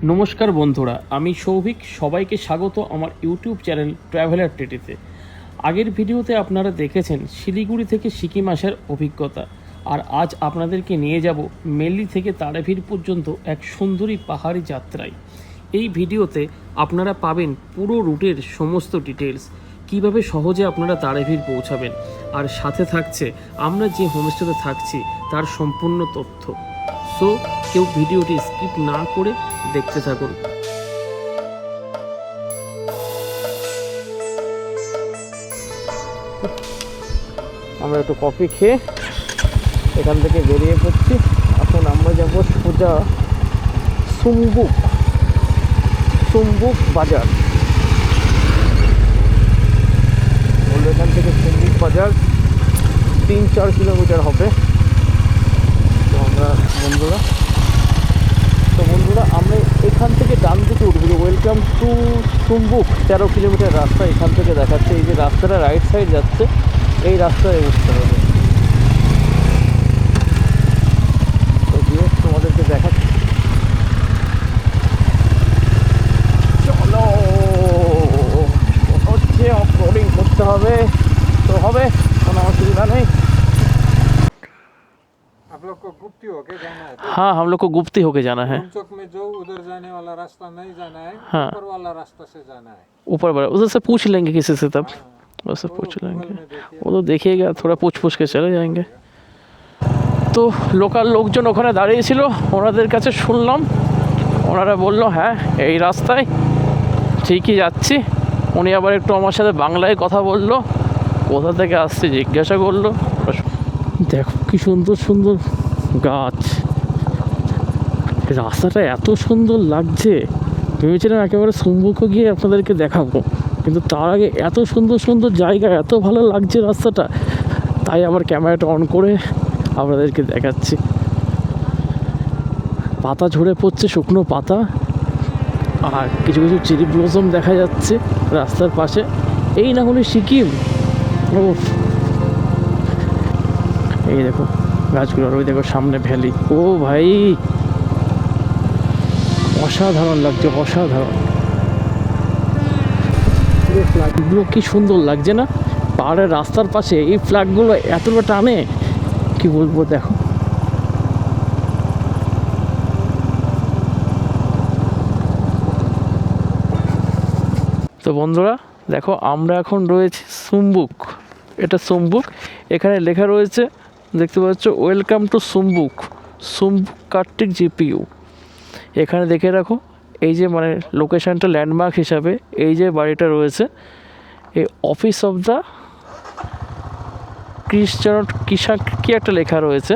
নমস্কার বন্ধুরা, আমি সৌভিক। সবাইকে স্বাগত আমার ইউটিউব চ্যানেল ট্রাভেলার টেটিতে। আগের ভিডিওতে আপনারা দেখেছেন শিলিগুড়ি থেকে সিকিম আসার অভিজ্ঞতা, আর আজ আপনাদেরকে নিয়ে যাব মেল্লি থেকে তারাপীঠ পর্যন্ত এক সুন্দরী পাহাড়ি যাত্রায়। এই ভিডিওতে আপনারা পাবেন পুরো রুটের সমস্ত ডিটেলস, কিভাবে সহজে আপনারা তারাপীঠ পৌঁছাবেন, আর সাথে থাকছে আমরা যে হোমস্টেতে থাকছি তার সম্পূর্ণ তথ্য। সো কেউ ভিডিওটি স্কিপ না করে দেখতে থাকুন। আমরা একটু কফি খেয়ে এখান থেকে বেরিয়ে পড়ছি। এখন আমরা যাব সোজা সুম্বুক বাজার। বললো এখান থেকে সুম্বুক বাজার 3-4 কিলোমিটার হবে। তো আমরা বন্ধুরা আমরা এখান থেকে ডান দিকে উঠবো। ওয়েলকাম টু সুম্বুক, 13 কিলোমিটার রাস্তা এখান থেকে দেখাচ্ছে। এই যে রাস্তাটা রাইট সাইড যাচ্ছে, এই রাস্তায় উঠতে হবে। তো গিয়ে তোমাদেরকে দেখাচ্ছি, চলো। হচ্ছে অফরোডিং করতে হবে, তো হবে, কোনো অসুবিধা নেই। आप लोग को गुप्ती होके जाना है। हाँ, हम लोग को गुप्ती होके जाना है। चौक में जो उधर जाने वाला रास्ता नहीं जाना है, हाँ। ऊपर वाला रास्ता से जाना है। ऊपर वाला उधर से पूछ लेंगे किसी से, तब उससे पूछ लेंगे। वो तो देखिएगा, थोड़ा पूछ के चले जाएंगे। তো লোকাল লোকজন ওখানে দাঁড়িয়েছিল, ওনাদের কাছে শুনলাম, ওনারা বললো হ্যাঁ এই রাস্তায় ঠিকই যাচ্ছি। উনি আবার একটু আমার সাথে বাংলায় কথা বললো, কোথা থেকে আসছে জিজ্ঞাসা করলো। দেখো কি সুন্দর সুন্দর গাছ, রাস্তাটা এত সুন্দর লাগছে। ভেবেছিলাম একেবারে সম্মুখে গিয়ে আপনাদেরকে দেখাবো, কিন্তু তার আগে এত সুন্দর সুন্দর জায়গা, এত ভালো লাগছে রাস্তাটা, তাই আবার ক্যামেরাটা অন করে আপনাদেরকে দেখাচ্ছি। পাতা ঝরে পড়ছে, শুকনো পাতা, আর কিছু কিছু চেরি ব্লসম দেখা যাচ্ছে রাস্তার পাশে। এই না হলে সিকিম। ও এই দেখো গাছগুলো, ওই দেখো সামনে ভ্যালি। ও ভাই, অসাধারণ লাগছে, অসাধারণ। পুরো ফ্ল্যাগগুলো কি সুন্দর লাগছে না, পাহাড়ের রাস্তার পাশে এই ফ্ল্যাগগুলো এতটা টানে, কি বলবো। দেখো তো বন্ধুরা দেখো, আমরা এখন রয়েছি সুম্বুক। এটা সুম্বুক, এখানে লেখা রয়েছে, দেখতে পাচ্ছ, ওয়েলকাম টু সুম্বুক কার্তিক জিপিইউ। এখানে দেখে রাখো, এই যে মানে লোকেশানটা ল্যান্ডমার্ক হিসাবে এই যে বাড়িটা রয়েছে, এই অফিস অফ দ্য ক্রিশ্চান কিষাক কি একটা লেখা রয়েছে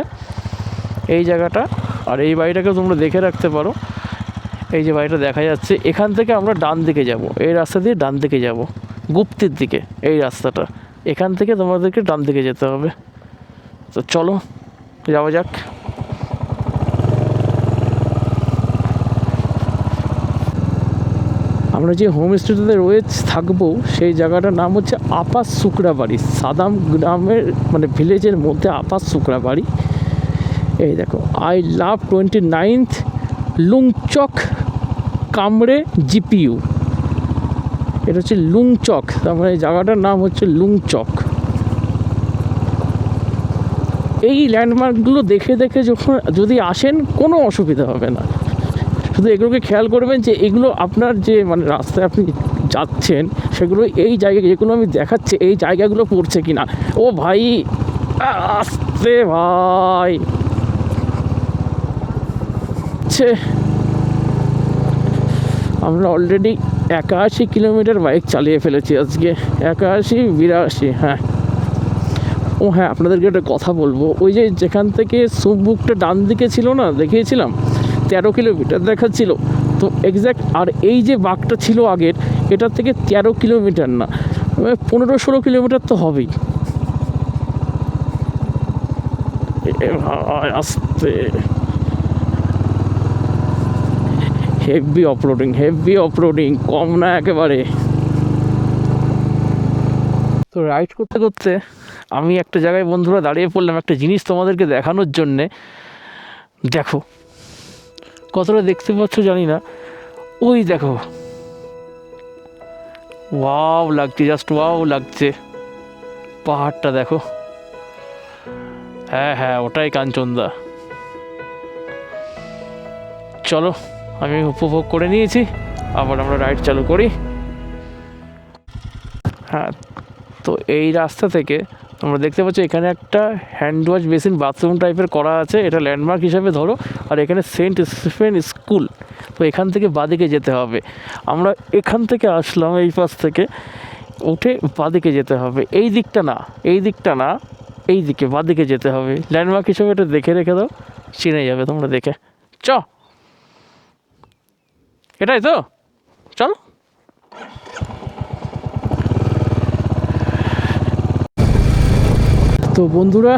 এই জায়গাটা। আর এই বাড়িটাকে তোমরা দেখে রাখতে পারো, এই যে বাড়িটা দেখা যাচ্ছে। এখান থেকে আমরা ডান দিকে যাব, এই রাস্তা দিয়ে ডান দিকে যাব গুপ্তির দিকে। এই রাস্তাটা এখান থেকে তোমাদেরকে ডান দিকে যেতে হবে। তো চলো যাওয়া যাক। আমরা যে হোমস্টেতে থাকবো সেই জায়গাটার নাম হচ্ছে আপাস সুকরা বাড়ি। সাদাম গ্রামের মানে ভিলেজের মধ্যে আপাস সুকরা বাড়ি। এই দেখো, আই লাভ 29th লুংচক কামড়ে জিপিইউ। এটা হচ্ছে লুংচক, তার মানে জায়গাটার নাম হচ্ছে লুংচক। এই ল্যান্ডমার্কগুলো দেখে দেখে যখন যদি আসেন কোনো অসুবিধা হবে না। শুধু এগুলোকে খেয়াল করবেন যে এগুলো আপনার যে মানে রাস্তায় আপনি যাচ্ছেন সেগুলো এই জায়গা যেগুলো আমি দেখাচ্ছি এই জায়গাগুলো পড়ছে কিনা। ও ভাই আসতে ভাই, আমরা অলরেডি 81 কিলোমিটার বাইক চালিয়ে ফেলেছি আজকে। 81-82, হ্যাঁ। ও হ্যাঁ, আপনাদেরকে একটা কথা বলবো, ওই যে যেখান থেকে সুম্বুকটা ডান দিকে ছিল না, দেখিয়েছিলাম 13 কিলোমিটার দেখাচ্ছিল, তো এক্স্যাক্ট। আর এই যে বাঘটা ছিল আগের, এটার থেকে 13 কিলোমিটার না, 15-16 কিলোমিটার তো হবেই। আসতে হেভি অফরোডিং, কম না একেবারে। তো রাইড করতে করতে আমি একটা জায়গায় বন্ধুরা দাঁড়িয়ে পড়লাম একটা জিনিস তোমাদেরকে দেখানোর জন্যে। দেখো কতটা দেখতে পাচ্ছ জানি না, ওই দেখো, ওয়াও লাগছে, জাস্ট ওয়াও লাগছে। পাহাড়টা দেখো, হ্যাঁ হ্যাঁ ওটাই কাঞ্চনদা। চলো আমি উপভোগ করে নিয়েছি, আবার আমরা রাইড চালু করি। হ্যাঁ, তো এই রাস্তা থেকে তোমরা দেখতে পাচ্ছ এখানে একটা হ্যান্ড ওয়াশ বেসিন বাথরুম টাইপের করা আছে, এটা ল্যান্ডমার্ক হিসাবে ধরো। আর এখানে সেন্ট স্টিফেন স্কুল, তো এখান থেকে বাদিকে যেতে হবে। আমরা এখান থেকে আসলাম, এই পাশ থেকে উঠে বাদিকে যেতে হবে। এই দিকটা না, এই দিকটা না, এই দিকে বাদিকে যেতে হবে। ল্যান্ডমার্ক হিসাবে এটা দেখে রেখে দাও, চিনে যাবে তোমরা দেখে। চ, এটাই তো, চলো। তো বন্ধুরা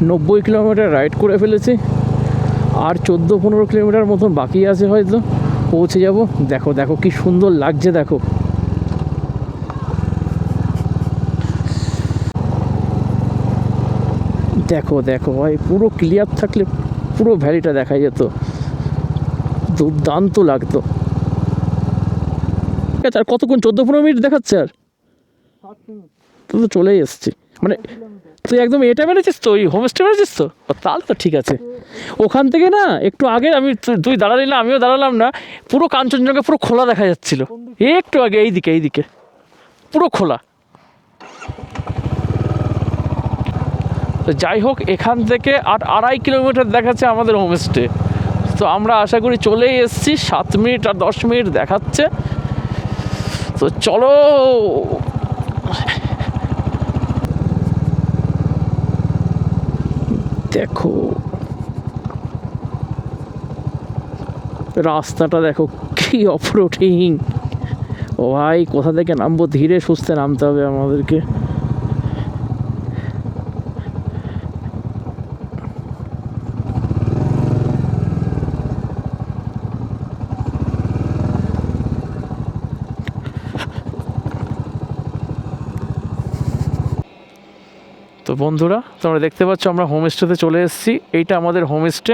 90 কিলোমিটার রাইড করে ফেলেছি, আর 14-15 কিলোমিটার মতন বাকি আছে, হয়তো পৌঁছে যাব। দেখো দেখো কি সুন্দর লাগছে, দেখো। দেখো দেখো ভাই, পুরো ক্লিয়ার থাকলে পুরো ভ্যালিটা দেখা যেত, দুর্দান্ত লাগতো। আর কতক্ষণ, 14-15 মিনিট দেখাচ্ছে, আর তো তো চলেই এসছি। মানে তুই একদম এটা মেরেছিস তো, ওই হোমস্টে মেরেছিস তো, তাহলে তো ঠিক আছে। ওখান থেকে না একটু আগে আমি, তুই দাঁড়ালি না, আমিও দাঁড়ালাম না, পুরো কাঞ্চনজঙ্ঘা পুরো খোলা দেখা যাচ্ছিল। একটু আগে এইদিকে, এইদিকে পুরো খোলা। তো যাই হোক, এখান থেকে 2.5 কিলোমিটার দেখাচ্ছে আমাদের হোমস্টে। তো আমরা আশা করি চলেই এসেছি, 7 মিনিট আর 10 মিনিট দেখাচ্ছে। তো চলো। দেখো রাস্তাটা দেখো কি অফরোডিং। ও ভাই, কোথা থেকে নামবো, ধীরে সুস্থে নামতে হবে আমাদেরকে। তো বন্ধুরা তোমরা দেখতে পাচ্ছ আমরা হোমস্টেতে চলে এসেছি। এইটা আমাদের হোমস্টে।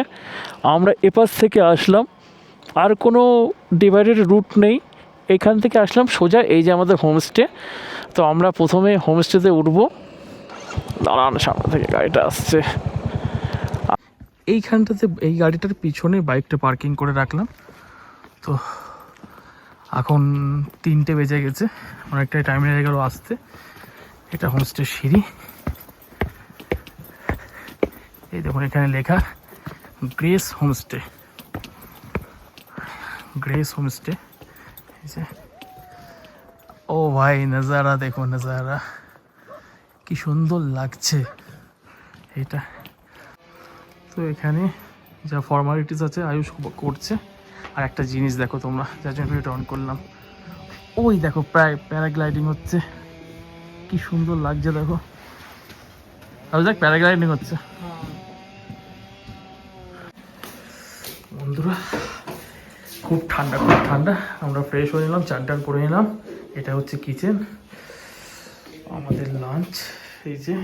আমরা এপাশ থেকে আসলাম, আর কোনো ডিভাইডেড রুট নেই, এখান থেকে আসলাম সোজা, এই যে আমাদের হোমস্টে। তো আমরা প্রথমে হোমস্টেতে উঠবো। দাঁড়ান, সামনে থেকে গাড়িটা আসছে। এইখানটাতে এই গাড়িটার পিছনে বাইকটা পার্কিং করে রাখলাম। তো এখন 3টে বেজে গেছে, অনেকটাই টাইম লেগে গেল আসতে। এটা হোমস্টের সিঁড়ি, এই দেখুন এখানে লেখা গ্রেস হোমস্টে, গ্রেস হোমস্টে। ও ভাই, নজারা দেখো, নজারা কি সুন্দর লাগছে এটা। তো এখানে যা ফর্মালিটিস আছে আয়ুষ করছে। আর একটা জিনিস দেখো তোমরা, যার জন্য ভিডিওটা অন করলাম, ওই দেখো প্রায় প্যারাগ্লাইডিং হচ্ছে, কি সুন্দর লাগছে দেখো। আর দেখ প্যারাগ্লাইডিং হচ্ছে। বন্ধুরা খুব ঠান্ডা, খুব ঠান্ডা। আমরা ফ্রেশ হয়ে নিলাম, চান টান করে নিলাম। এটা হচ্ছে কিচেন, আমাদের লাঞ্চ। এই যে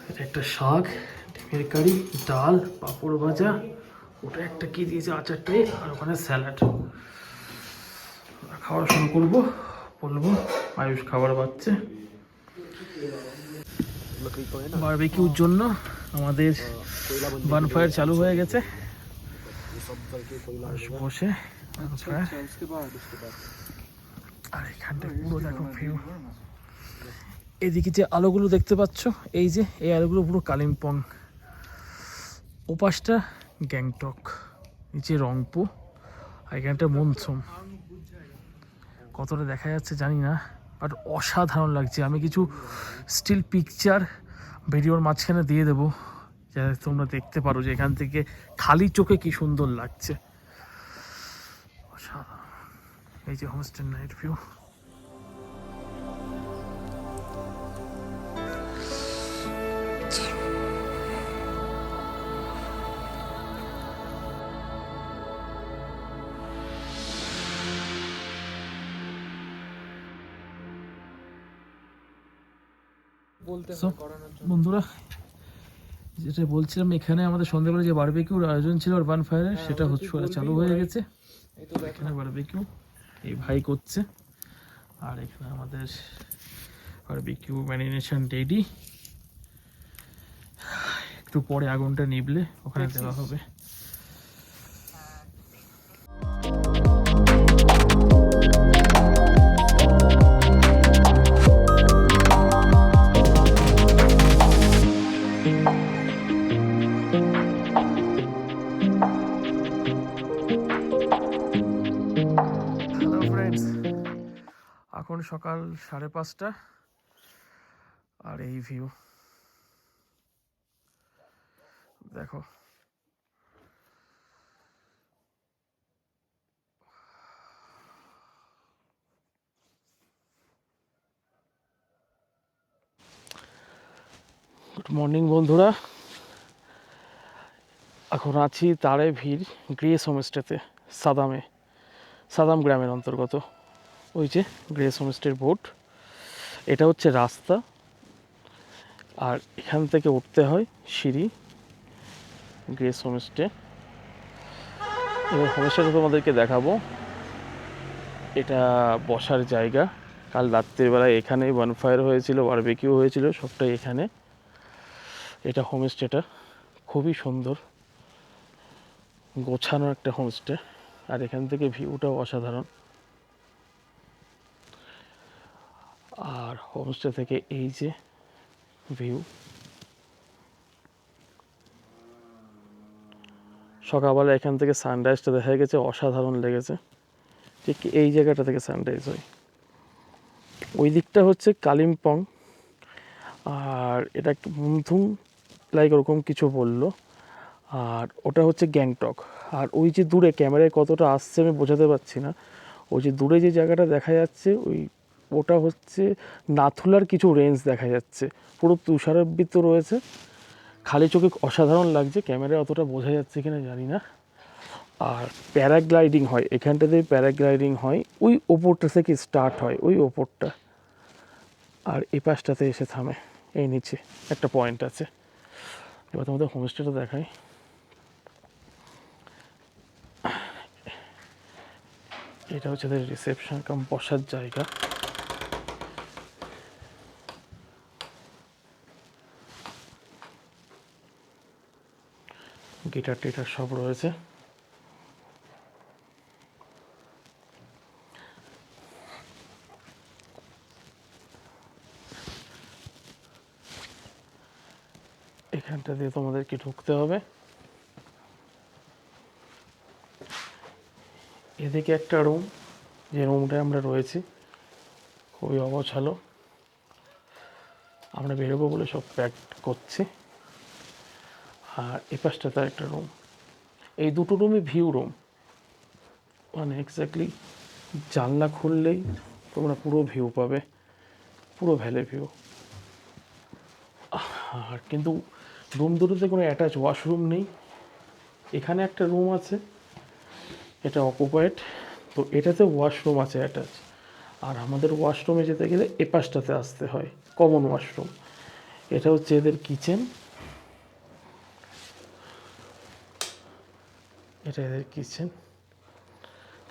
এটা একটা শাক, ডিমের কারি, ডাল, পাঁপড় ভাজা, ওটা একটা কি দিয়েছে আচারটাই, আর ওখানে স্যালাড। খাওয়া শুরু করবো, বলবো আয়ুষ খাবার পাচ্ছে। বারবিকিউর জন্য আমাদের বানফায়ার চালু হয়ে গেছে। বসে আর এখানটা পুরো দেখো ভিউ। এদিকে যে আলোগুলো দেখতে পাচ্ছ, এই যে এই আলোগুলো পুরো কালিম্পং, ওপাশটা গ্যাংটক, নিচে রংপু, আর এখানটা মনসুম। কতটা দেখা যাচ্ছে জানি না, বাট অসাধারণ লাগছে। আমি কিছু স্টিল পিকচার ভিডিওর মাঝখানে দিয়ে দেবো, যাতে তোমরা দেখতে পারো যে এখান থেকে খালি চোখে কি সুন্দর লাগছে। অসাধারণ। এই যে হোমস্টে নাইট ভিউ। বন্ধুরা যেটা বলছিলাম, এখানে আমাদের সন্ধ্যাবেলা যে বারবিকিউর আয়োজন ছিল আরবান ফায়ারের, সেটা হচ্ছে চালু হয়ে গেছে। এখানে বারবিকিউ এই ভাই করছে, আর এখানে আমাদের বারবিকিউ ম্যারিনেশন রেডি। একটু পরে আগুনটা নিবলে ওখানে দেওয়া হবে। হ্যালো ফ্রেন্ডস, এখন সকাল 5:30 আর এই ভিউ দেখো। গুড মর্নিং বন্ধুরা, এখন আছি তারে ভিড় গ্রেস হোমস্টেতে, সাদাম গ্রামের অন্তর্গত। ওই যে গ্রেস হোমস্টের বোট, এটা হচ্ছে রাস্তা, আর এখান থেকে উঠতে হয় সিঁড়ি গ্রেস হোমস্টে। এবার হোমস্টেটা তোমাদেরকে দেখাবো। এটা বসার জায়গা। কাল রাত্রিবেলায় এখানেই বনফায়ার হয়েছিল, বারবিকিউ হয়েছিল, সবটাই এখানে। এটা হোমস্টেটা খুবই সুন্দর, গোছানো একটা হোমস্টে, আর এখান থেকে ভিউটাও অসাধারণ। আর হোমস্টে থেকে এই যে ভিউ, সকালবেলা এখান থেকে সানরাইজটা দেখা গেছে, অসাধারণ লেগেছে। ঠিক এই জায়গাটা থেকে সানরাইজ হয়। ওই দিকটা হচ্ছে কালিম্পং, আর এটা মুমথুং লাইক ওরকম কিছু বললো, আর ওটা হচ্ছে গ্যাংটক। আর ওই যে দূরে ক্যামেরায় কতটা আসছে আমি বোঝাতে পারছি না, ওই যে দূরে যে জায়গাটা দেখা যাচ্ছে ওটা হচ্ছে নাথুলার কিছু রেঞ্জ দেখা যাচ্ছে, পুরো তুষারাবৃত রয়েছে, খালি চোখে অসাধারণ লাগছে। ক্যামেরায় অতটা বোঝা যাচ্ছে কিনা জানি না। আর প্যারাগ্লাইডিং হয় এখানটাতে, প্যারাগ্লাইডিং হয় ওই ওপরটা থেকে স্টার্ট হয়, ওই ওপরটা, আর এই পাশটাতে এসে থামে। এই নিচে একটা পয়েন্ট আছে। এবার তোমাদের হোমস্টেটা দেখাই। এটা হচ্ছে তাদের রিসেপশন কাম বসার জায়গা। গিটার টিটার সব রয়েছে। এখানটা দিয়ে তোমাদেরকে ঢুকতে হবে। এদিকে একটা রুম, যে রুমটায় আমরা রয়েছি, খুবই অগোছালো। আমরা বেরোবো বলে সব প্যাক করছি। আর এ পাশটাতে একটা রুম। এই দুটো রুমই ভিউ রুম, মানে এক্স্যাক্টলি জানলা খুললেই তোমরা পুরো ভিউ পাবে, পুরো ভ্যালি ভিউ। আর কিন্তু রুম দুটোতে কোনো অ্যাটাচ ওয়াশরুম নেই। এখানে একটা রুম আছে, এটা অকুপাইড, তো এটাতে ওয়াশরুম আছে অ্যাটাচ। আর আমাদের ওয়াশরুমে যেতে গেলে এ পাশটাতে আসতে হয়, কমন ওয়াশরুম। এটা হচ্ছে এদের কিচেন, এটা এদের কিচেন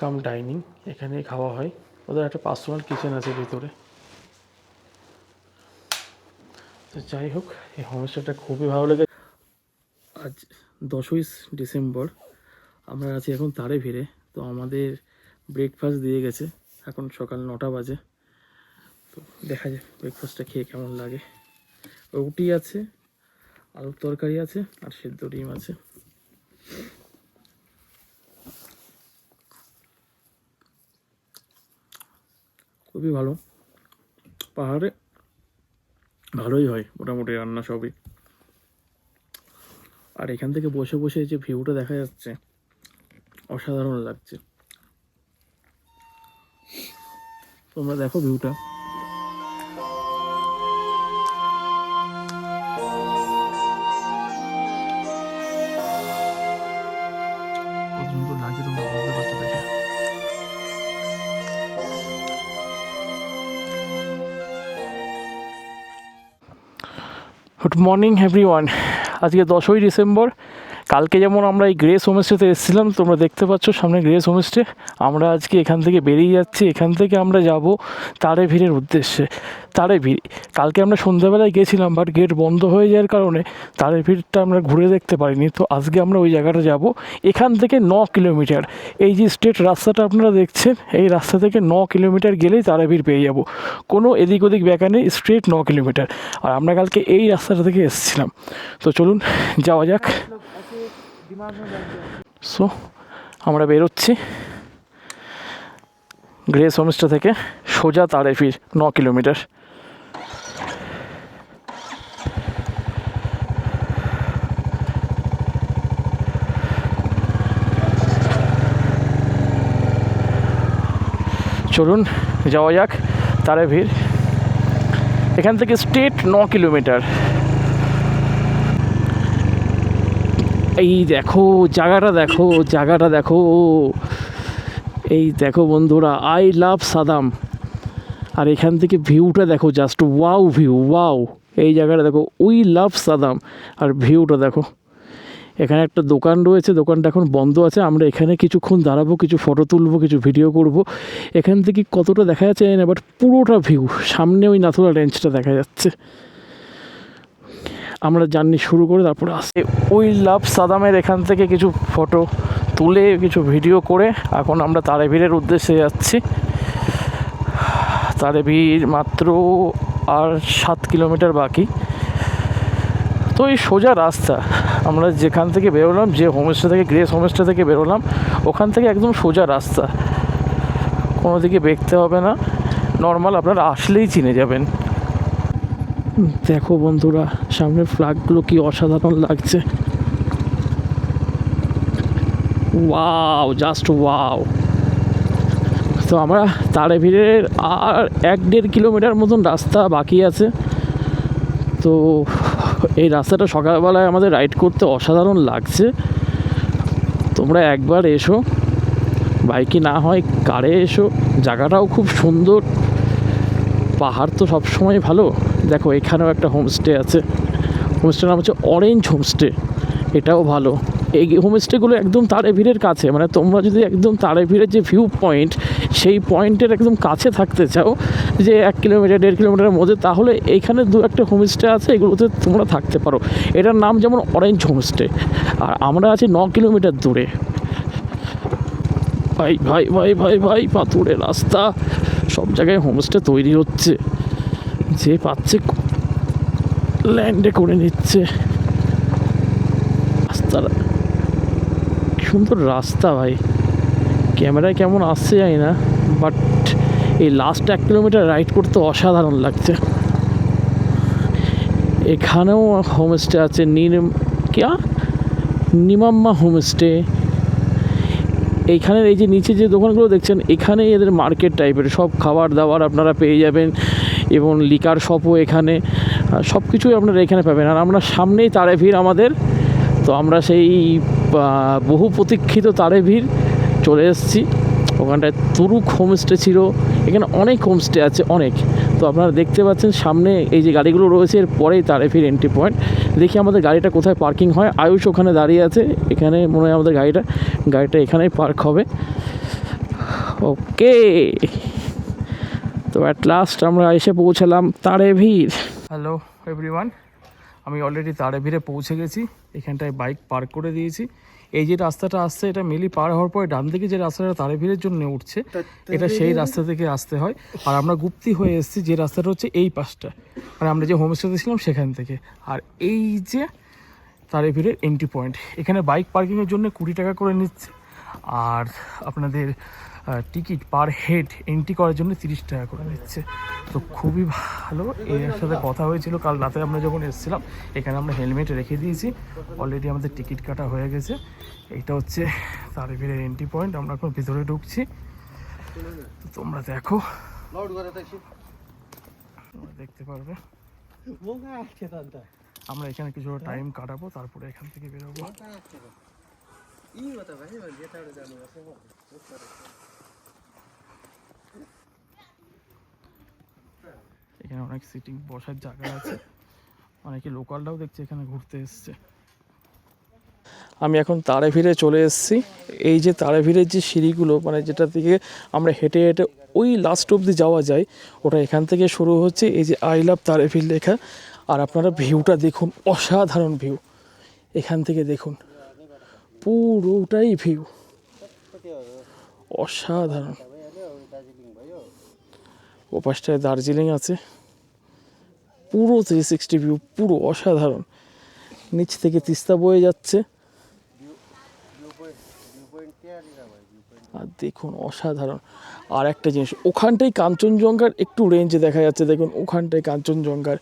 কাম ডাইনিং, এখানেই খাওয়া হয়। ওদের একটা পার্সোনাল কিচেন আছে ভিতরে। তো যাই হোক, এই হোমস্টেটা খুবই ভালো লাগে। আজ 10ই ডিসেম্বর, আমরা আছি এখন তারে ভিড়ে। তো আমাদের ব্রেকফাস্ট দিয়ে গেছে, এখন সকাল 9টা বাজে। তো দেখা যায় ব্রেকফাস্টটা খেয়ে কেমন লাগে। রুটি আছে, আলুর তরকারি আছে, আর সেদ্ধ ডিম আছে। খুবই ভালো। পাহাড়ে ভালোই হয় মোটামুটি রান্না সবই। আর এখান থেকে বসে বসে যে ভিউটা দেখা যাচ্ছে, অসাধারণ লাগছে। তোমরা দেখো ভিউটা। কত সুন্দর লাগছে, তোমরা বুঝতে পারছো দেখে। Good morning everyone. আজকে 10ই ডিসেম্বর। কালকে যেমন আমরা এই গ্রেস হোমস্টেতে এসেছিলাম, তোমরা দেখতে পাচ্ছ সামনে গ্রেস হোমস্টে। আমরা আজকে এখান থেকে বেরিয়ে যাচ্ছি। এখান থেকে আমরা যাব তারেভিরের উদ্দেশ্যে। তারেভির কালকে আমরা সন্ধ্যাবেলায় গেছিলাম, বাট গেট বন্ধ হয়ে যাওয়ার কারণে তারেভিরটা আমরা ঘুরে দেখতে পারিনি। তো আজকে আমরা ওই জায়গাটা যাব। এখান থেকে 9 কিলোমিটার, এই যে স্ট্রেট রাস্তাটা আপনারা দেখছেন, এই রাস্তা থেকে 9 কিলোমিটার গেলেই তারাপীঠ পেয়ে যাব। কোনো এদিক ওদিক ব্যাকা নেই, স্ট্রেট 9 কিলোমিটার। আর আমরা কালকে এই রাস্তাটা থেকে এসেছিলাম। তো চলুন যাওয়া যাক। সো আমরা বেরোচ্ছি গ্রেস হোমস্টে থেকে সোজা তারাপীঠ 9 কিলোমিটার। চলুন যাওয়া যাক তারাপীঠ। এখান থেকে স্ট্রেট 9 কিলোমিটার। এই দেখো জায়গাটা, দেখো জায়গাটা, দেখো এই দেখো বন্ধুরা, আই লাভ সাদাম। আর এখান থেকে ভিউটা দেখো, জাস্ট ওয়াও ভিউ, ওয়াও। এই জায়গাটা দেখো, উই লাভ সাদাম। আর ভিউটা দেখো। এখানে একটা দোকান রয়েছে, দোকানটা এখন বন্ধ আছে। আমরা এখানে কিছুক্ষণ দাঁড়াবো, কিছু ফটো তুলবো, কিছু ভিডিও করব। এখান থেকে কতটা দেখা যাচ্ছে না, বাট পুরোটা ভিউ। সামনে ওই নাথুলা রেঞ্জটা দেখা যাচ্ছে। আমরা জার্নি শুরু করে তারপরে আসে উই লাভ সাদামের এখান থেকে কিছু ফটো তুলে, কিছু ভিডিও করে এখন আমরা তারাপীঠের উদ্দেশ্যে যাচ্ছি। তারাপীঠ মাত্র আর 7 কিলোমিটার বাকি। তো এই সোজা রাস্তা, আমরা যেখান থেকে বেরোলাম, যে হোমস্টে থেকে, গ্রেস হোমস্টে থেকে বেরোলাম, ওখান থেকে একদম সোজা রাস্তা, কোনো দিকে দেখতে হবে না। নর্মাল আপনারা আসলেই চিনে যাবেন। দেখো বন্ধুরা, সামনের ফ্ল্যাগগুলো কি অসাধারণ লাগছে। Wow, just wow. তো আমরা তারাপীঠের আর 1-1.5 কিলোমিটার মতন রাস্তা বাকি আছে। তো এই রাস্তাটা সকালবেলায় আমাদের রাইড করতে অসাধারণ লাগছে। তোমরা একবার এসো, বাইকে না হয় কারে এসো। জায়গাটাও খুব সুন্দর। পাহাড় তো সবসময় ভালো। দেখো এখানেও একটা হোমস্টে আছে, হোমস্টের নাম হচ্ছে অরেঞ্জ হোমস্টে। এটাও ভালো। এই হোমস্টেগুলো একদম তারাপীঠের কাছে, মানে তোমরা যদি একদম তারাপীঠের যে ভিউ পয়েন্ট, সেই পয়েন্টের একদম কাছে থাকতে চাও, যে 1 কিলোমিটার 1.5 কিলোমিটারের মধ্যে, তাহলে এইখানে 2-1টা হোমস্টে আছে, এগুলোতে তোমরা থাকতে পারো। এটার নাম যেমন অরেঞ্জ হোমস্টে। আর আমরা আছি 9 কিলোমিটার দূরে। ভাই ভাই ভাই ভাই ভাই, পাথুরে রাস্তা, সব জায়গায় হোমস্টে তৈরি হচ্ছে। যে পাচ্ছে ল্যান্ডে করে নিচ্ছে। রাস্তার সুন্দর রাস্তা ভাই, ক্যামেরায় কেমন আসছে জানি না, বাট এই লাস্ট 1 কিলোমিটার রাইড করতে অসাধারণ লাগছে। এখানেও হোমস্টে আছে, নিমাম্মা হোমস্টে। এইখানের এই যে নিচে যে দোকানগুলো দেখছেন, এখানে এদের মার্কেট টাইপের সব খাবার দাবার আপনারা পেয়ে যাবেন, এবং লিকার শপও এখানে, সব কিছুই আপনারা এখানে পাবেন। আর আমরা সামনেই তারাপীঠ আমাদের। তো আমরা সেই বহু প্রতীক্ষিত তারাপীঠ চলে এসেছি। ওখানটায় তুরুক হোমস্টে ছিল, এখানে অনেক হোমস্টে আছে, অনেক। তো আপনারা দেখতে পাচ্ছেন সামনে এই যে গাড়িগুলো রয়েছে, এর পরেই তারাপীঠ এন্ট্রি পয়েন্ট। দেখি আমাদের গাড়িটা কোথায় পার্কিং হয়। আয়ুষ ওখানে দাঁড়িয়ে আছে, এখানে মনে হয় আমাদের গাড়িটা এখানেই পার্ক হবে। ওকে, তো অ্যাট লাস্ট আমরা এসে পৌঁছালাম তারাপীঠ। হ্যালো এভরিওয়ান, আমি অলরেডি তারাপীঠে পৌঁছে গেছি। এখানটায় বাইক পার্ক করে দিয়েছি। এই যে রাস্তাটা আসছে, এটা মেলি পার হওয়ার পরে ডান দিকে যে রাস্তাটা তারাপীঠের জন্য উঠছে, এটা সেই রাস্তা থেকে আসতে হয়। আর আমরা গুপ্তি হয়ে এসেছি, যে রাস্তাটা হচ্ছে এই পাশটা, মানে আমরা যে হোমস্টেতে ছিলাম সেখান থেকে। আর এই যে তারাপীঠের এন্ট্রি পয়েন্ট, এখানে বাইক পার্কিংয়ের জন্য 20 টাকা করে নিচ্ছে। আর আপনাদের টিকিট পার হেড এন্ট্রি করার জন্য 30 টাকা করে নিচ্ছে। তো খুবই ভালো। এর সাথে কথা হয়েছিল কাল রাতে আমরা যখন এসেছিলাম। এখানে আমরা হেলমেট রেখে দিয়েছি, অলরেডি আমাদের টিকিট কাটা হয়ে গেছে। এইটা হচ্ছে তারাপীঠের এন্ট্রি পয়েন্ট। আমরা এখন ভিতরে ঢুকছি। তো তোমরা দেখো, দেখতে পারবে। আমরা এখানে কিছু টাইম কাটাবো, তারপরে এখান থেকে বেরোবো। এখানে অনেক সিটিং বসার জায়গা আছে, অনেকে লোকালরাও দেখছি এখানে ঘুরতে এসছে। আমি এখন তারেভিরে চলে এসেছি। এই যে তারেভিরের যে সিঁড়িগুলো, মানে যেটা থেকে আমরা হেঁটে হেঁটে ওই লাস্ট অবধি যাওয়া যায়, ওটা এখান থেকে শুরু হচ্ছে। এই যে আই লাভ তারেভির লেখা। আর আপনারা ভিউটা দেখুন, অসাধারণ ভিউ। এখান থেকে দেখুন পুরোটাই ভিউ, অসাধারণ। ওপাশটায় দার্জিলিং আছে, পুরো 360 ভিউ, পুরো অসাধারণ। নিচ থেকে তিস্তা বয়ে যাচ্ছে, আর দেখুন অসাধারণ। আর একটা জিনিস, ওখানটায় কাঞ্চনজঙ্ঘার একটু রেঞ্জ দেখা যাচ্ছে, দেখুন ওখানটায় কাঞ্চনজঙ্ঘার।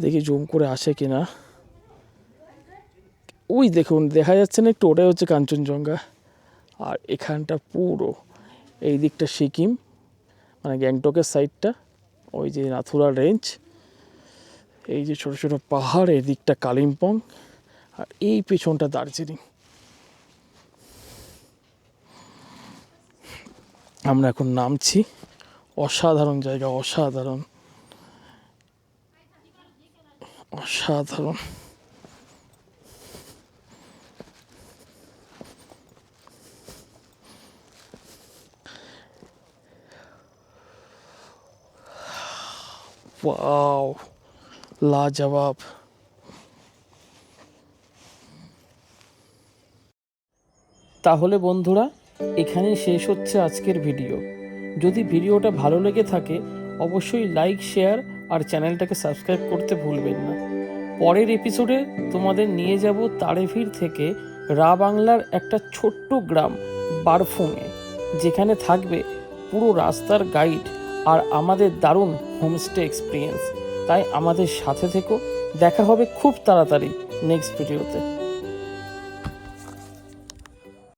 দেখি জুম করে আসে কিনা, ওই দেখুন দেখা যাচ্ছে না একটু, ওটাই হচ্ছে কাঞ্চনজঙ্ঘা। আর এখানটা পুরো এই দিকটা সিকিম, মানে গ্যাংটকের সাইডটা, ওই যে নাথুলা রেঞ্জ, এই যে ছোটো ছোটো পাহাড়, এই দিকটা কালিম্পং, আর এই পেছনটা দার্জিলিং। আমরা এখন নামছি। অসাধারণ জায়গা, অসাধারণ অসাধারণ। ওয়াও, লাজবাব। তাহলে বন্ধুরা, এখানেই শেষ হচ্ছে আজকের ভিডিও। যদি ভিডিওটা ভালো লেগে থাকে অবশ্যই লাইক, শেয়ার আর চ্যানেলটাকে সাবস্ক্রাইব করতে ভুলবেন না। পরের এপিসোডে তোমাদের নিয়ে যাব তারেভির থেকে রা বাংলার একটা ছোট্ট গ্রাম বারফুংয়ে, যেখানে থাকবে পুরো রাস্তার গাইড আর আমাদের দারুণ হোমস্টে এক্সপিরিয়েন্স। তাই আমাদের সাথে থেকো, দেখা হবে খুব তাড়াতাড়ি নেক্সট ভিডিওতে।